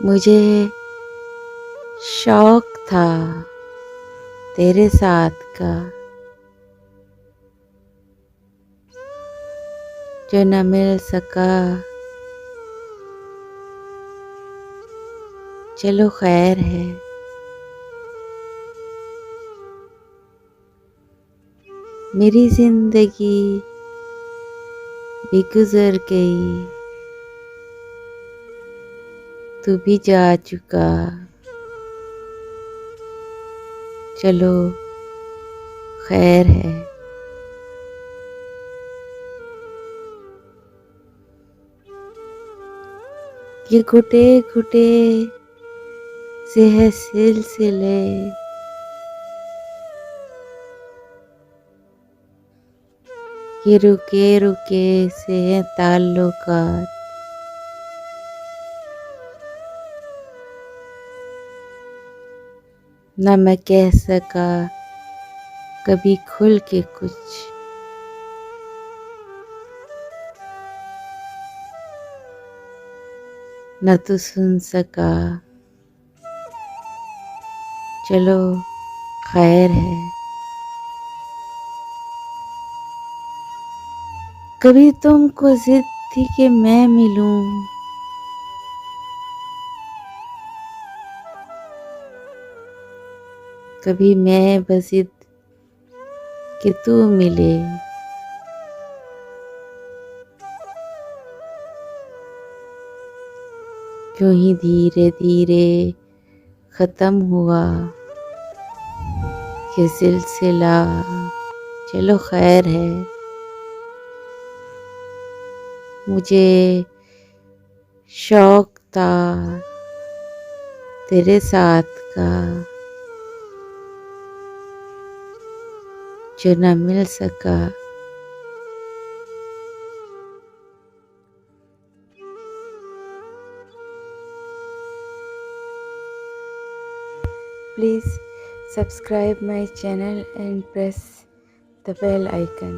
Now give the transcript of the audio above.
मुझे शौक था तेरे साथ का, जो न मिल सका। चलो खैर है, मेरी जिंदगी भी गुजर गई, तू भी जा चुका। चलो खैर है। ये घुटे घुटे से है सिलसिले, ये रुके रुके से है ताल्लुकात। न मैं कह सका कभी खुल के कुछ, न तू सुन सका। चलो खैर है। कभी तुमको जिद थी कि मैं मिलूं, कभी मैं बजिद कि तू मिले। क्यों ही धीरे धीरे खत्म हुआ ये सिलसिला। चलो खैर है। मुझे शौक था तेरे साथ का, जो न मिल सका। Please subscribe my channel and press the bell icon.